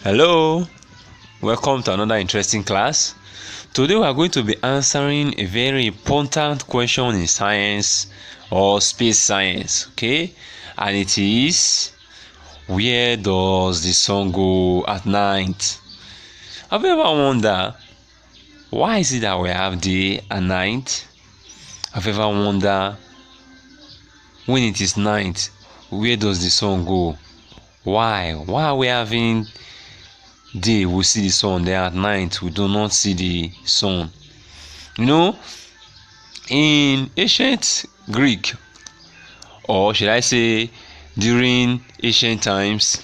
Hello, welcome to another interesting class. Today we are going to be answering a very important question in science or space science, okay? And it is, where does the sun go at night? Have you ever wondered why is it that we have day and night? Have you ever wondered when it is night, where does the sun go? Why are we having day we see the sun, then at night we do not see the sun? In ancient Greek, or should I say during ancient times,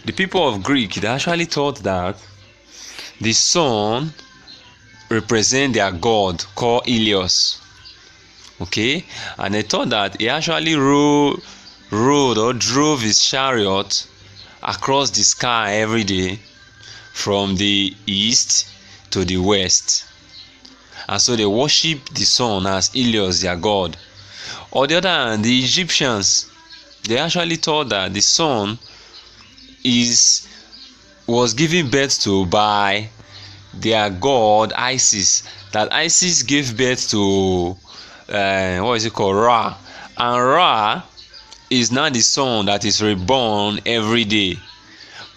the people of Greek, they actually thought that the sun represent their god called Helios, okay? And they thought that he actually rode or drove his chariot across the sky every day from the east to the west, and so they worship the sun as Helios, their god. On the other hand, the Egyptians, they actually thought that the sun was given birth to by their god Isis, that Isis gave birth to Ra, and Ra is now the sun that is reborn every day.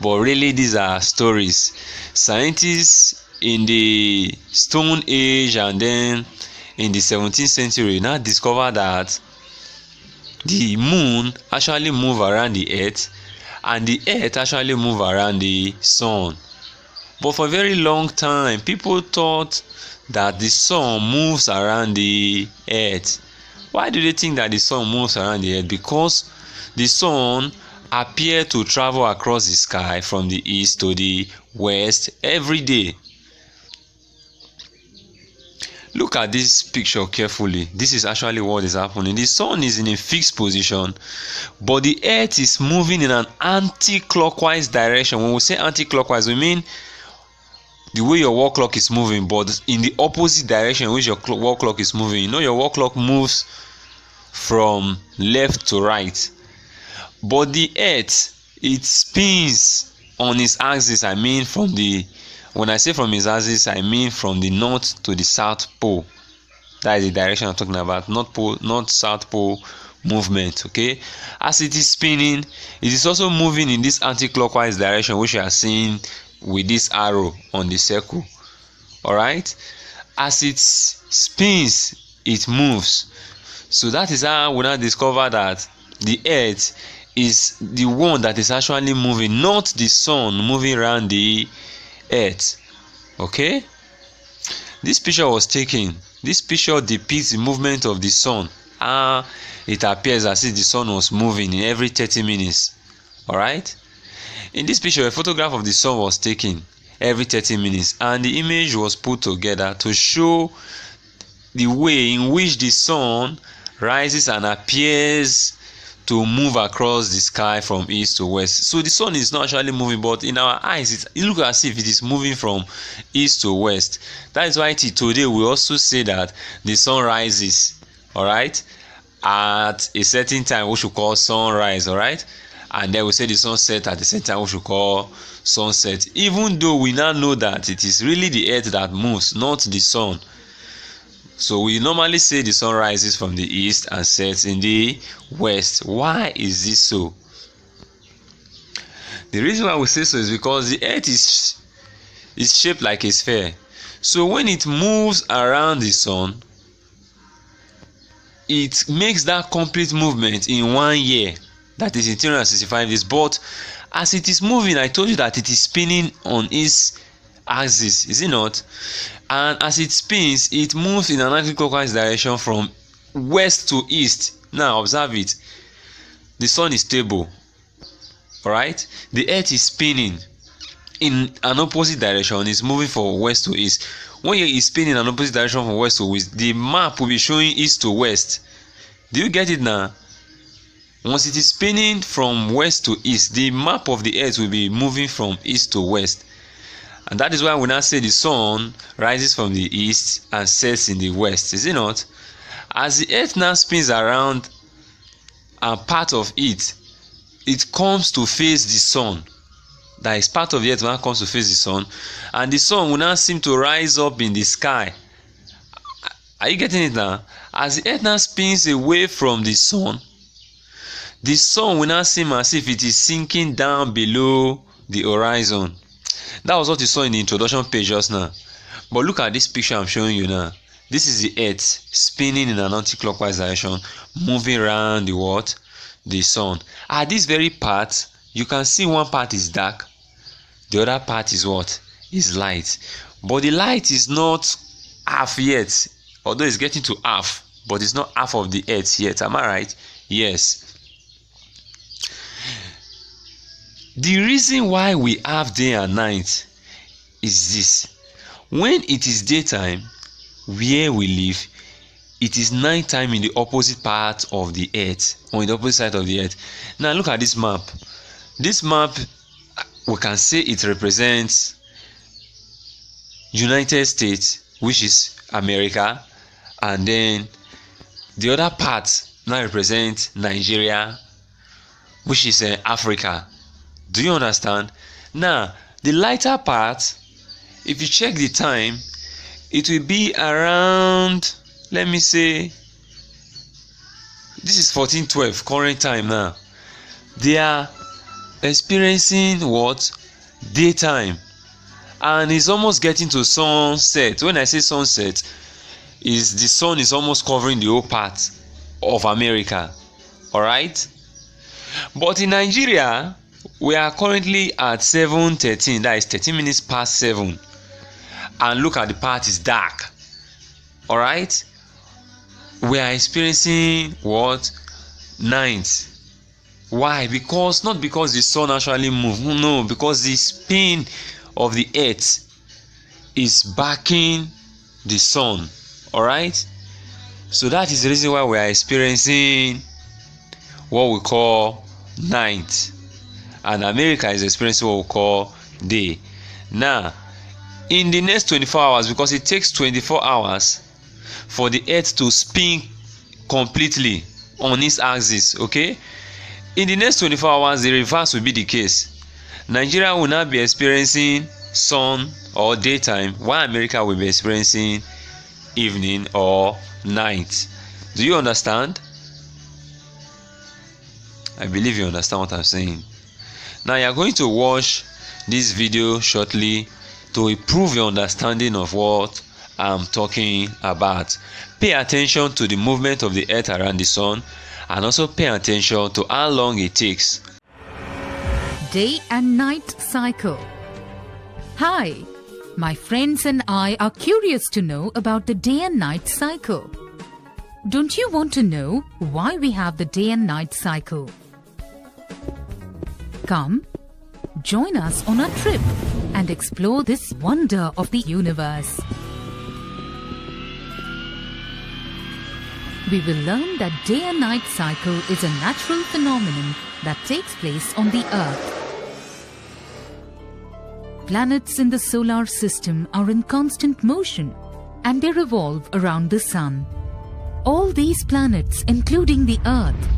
But really, these are stories. Scientists in the Stone Age and then in the 17th century now discovered that the moon actually move around the earth and the earth actually move around the sun. But for a very long time, people thought that the sun moves around the earth. Why do they think that the sun moves around the earth? Because the sun appears to travel across the sky from the east to the west every day. Look at this picture carefully. This is actually what is happening. The sun is in a fixed position, but the earth is moving in an anti-clockwise direction. When we say anti-clockwise, we mean the way your wall clock is moving, but in the opposite direction which your wall clock is moving. You know, your wall clock moves from left to right, but the earth, it spins on its axis. When I say from its axis, I mean from the north to the south pole. That is the direction I'm talking about, not south pole movement, okay? As it is spinning, it is also moving in this anti-clockwise direction, which you are seeing with this arrow on the circle. All right, as it spins, it moves. So that is how we now discover that the earth is the one that is actually moving, not the sun moving around the earth. Okay, this picture depicts the movement of the sun. It appears as if the sun was moving in every 30 minutes. All right, in this picture, a photograph of the sun was taken every 30 minutes, and the image was put together to show the way in which the sun rises and appears to move across the sky from east to west. So the sun is not actually moving, but in our eyes, it looks as if it is moving from east to west. That is why today we also say that the sun rises, all right, at a certain time, which we call sunrise, all right, and then we say the sunset at the same time, which we call sunset, even though we now know that it is really the earth that moves, not the sun. So we normally say the sun rises from the east and sets in the west. Why is this so? The reason why we say so is because the earth is shaped like a sphere. So when it moves around the sun, it makes that complete movement in 1 year. That is in 365 days. But as it is moving, I told you that it is spinning on its axis, is it not? And as it spins, it moves in an anti-clockwise direction from west to east. Now observe it. The sun is stable, all right? The earth is spinning in an opposite direction. It's moving from west to east. When it is spinning in an opposite direction from west to east, the map will be showing east to west. Do you get it now? Once it is spinning from west to east, the map of the earth will be moving from east to west. And that is why we now say the sun rises from the east and sets in the west, is it not? As the earth now spins around and part of it comes to face the sun. that is part of the earth when it comes to face the sun, and the sun will now seem to rise up in the sky. Are you getting it now? As the earth now spins away from the sun will now seem as if it is sinking down below the horizon. That was what you saw in the introduction page just now. But look at this picture I'm showing you now. This is the earth spinning in an anti-clockwise direction, moving around the what? The sun. At this very part, you can see one part is dark, the other part is what? Is light. But the light is not half yet, although it's getting to half, but it's not half of the earth yet. Am I right? Yes. The reason why we have day and night is this. When it is daytime where we live, it is nighttime in the opposite part of the earth, or in the opposite side of the earth. Now look at this map. This map, we can say it represents United States, which is America, and then the other part now represents Nigeria, which is Africa. Do you understand? Now the lighter part, if you check the time, it will be around, let me say, this is 14:12 current time now. They are experiencing what? Daytime, and it's almost getting to sunset. When I say sunset, is the sun is almost covering the whole part of America. All right, but in Nigeria we are currently at 7:13, that is 13 minutes past 7, and look at the part is dark. All right, we are experiencing what? Night. Why? Because not because the sun actually moves, no, because the spin of the earth is backing the sun. All right, so that is the reason why we are experiencing what we call night, and America is experiencing what we call day. Now in the next 24 hours, because it takes 24 hours for the earth to spin completely on its axis, okay, in the next 24 hours the reverse will be the case. Nigeria will now be experiencing sun or daytime, while America will be experiencing evening or night. Do you understand? I believe you understand what I'm saying. Now you are going to watch this video shortly to improve your understanding of what I'm talking about. Pay attention to the movement of the earth around the sun, and also pay attention to how long it takes. Day and night cycle. Hi, my friends and I are curious to know about the day and night cycle. Don't you want to know why we have the day and night cycle? Come, join us on a trip and explore this wonder of the universe. We will learn that day and night cycle is a natural phenomenon that takes place on the Earth. Planets in the solar system are in constant motion and they revolve around the Sun. All these planets, including the Earth,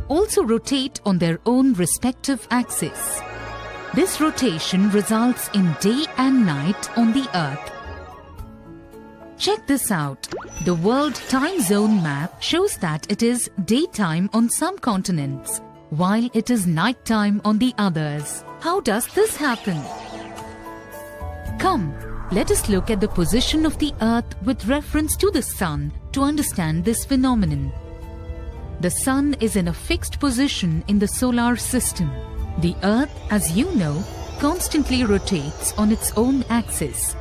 also rotate on their own respective axis. This rotation results in day and night on the Earth. Check this out. The world time zone map shows that it is daytime on some continents, while it is nighttime on the others. How does this happen? Come, let us look at the position of the Earth with reference to the Sun to understand this phenomenon. The Sun is in a fixed position in the solar system. The Earth, as you know, constantly rotates on its own axis,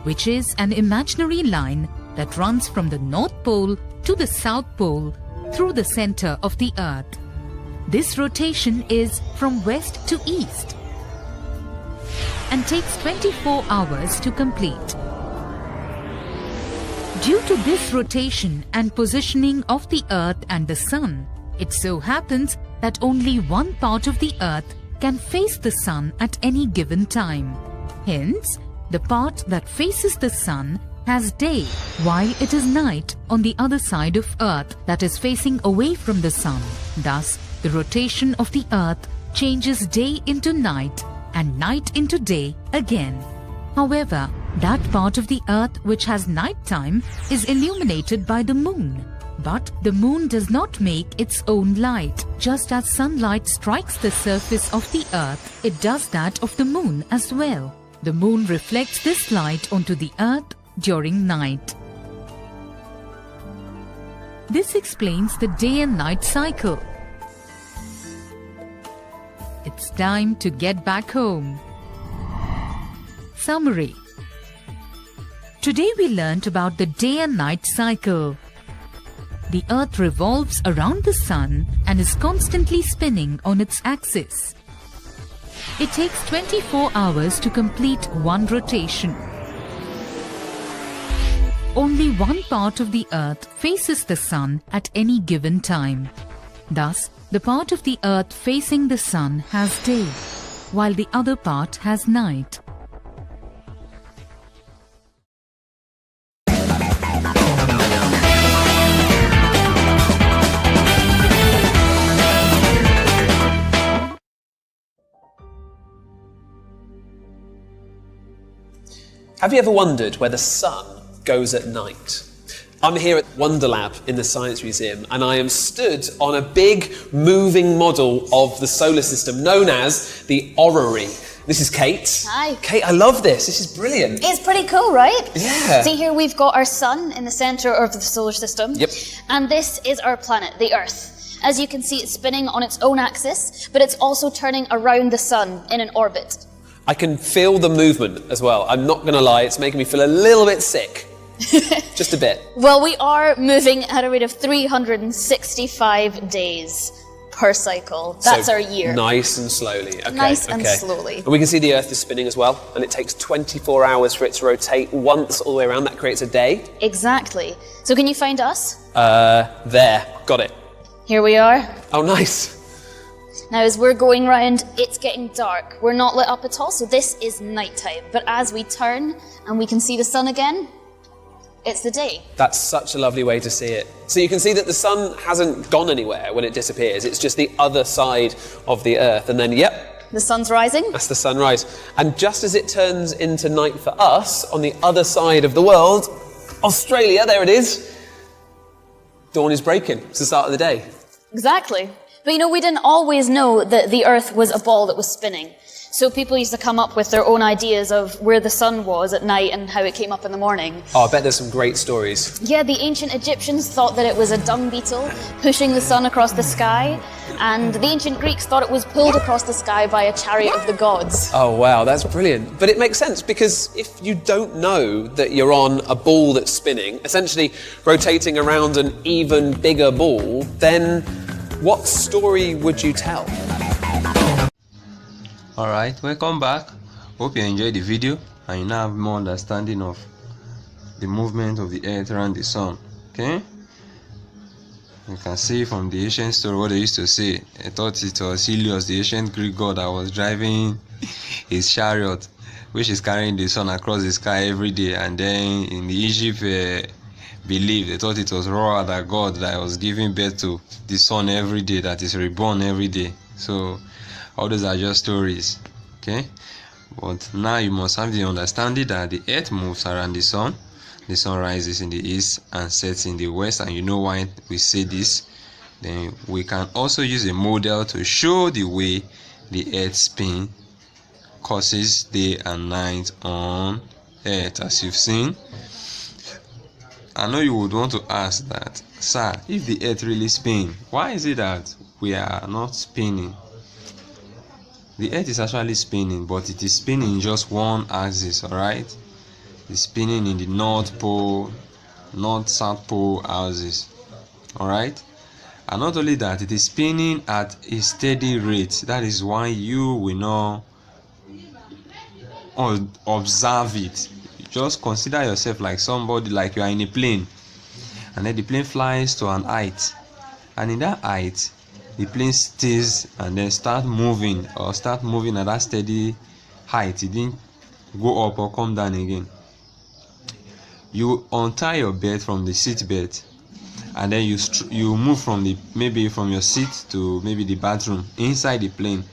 which is an imaginary line that runs from the North Pole to the South Pole through the center of the Earth. This rotation is from west to east and takes 24 hours to complete. Due to this rotation and positioning of the Earth and the Sun, it so happens that only one part of the Earth can face the Sun at any given time. Hence, the part that faces the Sun has day, while it is night on the other side of Earth that is facing away from the Sun. Thus, the rotation of the Earth changes day into night and night into day again. However, that part of the earth which has night time is illuminated by the moon. But the moon does not make its own light. Just as sunlight strikes the surface of the earth, it does that of the moon as well. The moon reflects this light onto the earth during night. This explains the day and night cycle. It's time to get back home. Summary. Today we learnt about the day and night cycle. The earth revolves around the sun and is constantly spinning on its axis. It takes 24 hours to complete one rotation. Only one part of the earth faces the sun at any given time. Thus, the part of the earth facing the sun has day, while the other part has night. Have you ever wondered where the sun goes at night? I'm here at Wonderlab in the Science Museum, and I am stood on a big moving model of the solar system known as the Orrery. This is Kate. Hi. Kate, I love this. This is brilliant. It's pretty cool, right? Yeah. See, here we've got our sun in the centre of the solar system. Yep. And this is our planet, the Earth. As you can see, it's spinning on its own axis, but it's also turning around the sun in an orbit. I can feel the movement as well. I'm not going to lie, it's making me feel a little bit sick. Just a bit. Well, we are moving at a rate of 365 days per cycle. That's So our year. Nice and slowly. Okay, Nice and okay. slowly. And we can see the Earth is spinning as well, and it takes 24 hours for it to rotate once all the way around. That creates a day. Exactly. So can you find us? There. Got it. Here we are. Oh, nice. Now, as we're going round, it's getting dark. We're not lit up at all, so this is nighttime. But as we turn and we can see the sun again, it's the day. That's such a lovely way to see it. So you can see that the sun hasn't gone anywhere when it disappears. It's just the other side of the Earth. And then, yep, The sun's rising. that's the sunrise. And just as it turns into night for us, on the other side of the world, Australia, there it is, dawn is breaking. It's the start of the day. Exactly. But you know, we didn't always know that the Earth was a ball that was spinning. So people used to come up with their own ideas of where the sun was at night and how it came up in the morning. Oh, I bet there's some great stories. Yeah, the ancient Egyptians thought that it was a dung beetle pushing the sun across the sky, and the ancient Greeks thought it was pulled across the sky by a chariot of the gods. Oh, wow, that's brilliant. But it makes sense, because if you don't know that you're on a ball that's spinning, essentially rotating around an even bigger ball, then what story would you tell? Alright, welcome back. Hope you enjoyed the video and you now have more understanding of the movement of the earth around the sun. Okay? You can see from the ancient story what they used to say. I thought it was Helios, the ancient Greek god, that was driving his chariot, which is carrying the sun across the sky every day. And then in the Egypt belief, they thought it was Ra, the god that was giving birth to the sun every day, that is reborn every day. So all those are just stories, okay? But now you must have the understanding that the earth moves around the sun rises in the east and sets in the west, and you know why we say this. Then we can also use a model to show the way the earth spin causes day and night on earth, as you've seen. I know you would want to ask that, sir, if the earth really spins, why is it that we are not spinning? The earth is actually spinning, but it is spinning in just one axis, alright? It's spinning in the north pole, north-south pole axis, alright? And not only that, it is spinning at a steady rate. That is why you will not observe it. You just consider yourself like somebody, like you are in a plane, and then the plane flies to an height, and in that height, the plane stays and then start moving at that steady height. It didn't go up or come down again. You untie your belt from the seat belt, and then you move from maybe from your seat to maybe the bathroom inside the plane.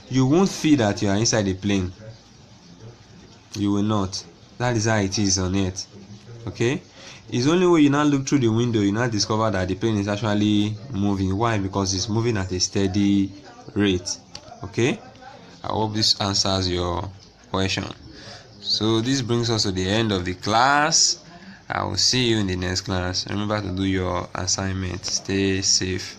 you won't feel that you are inside the plane. You will not. That is how it is on Earth. Okay? It's only when you now look through the window, you now discover that the plane is actually moving. Why? Because it's moving at a steady rate. Okay? I hope this answers your question. So this brings us to the end of the class. I will see you in the next class. Remember to do your assignment. Stay safe.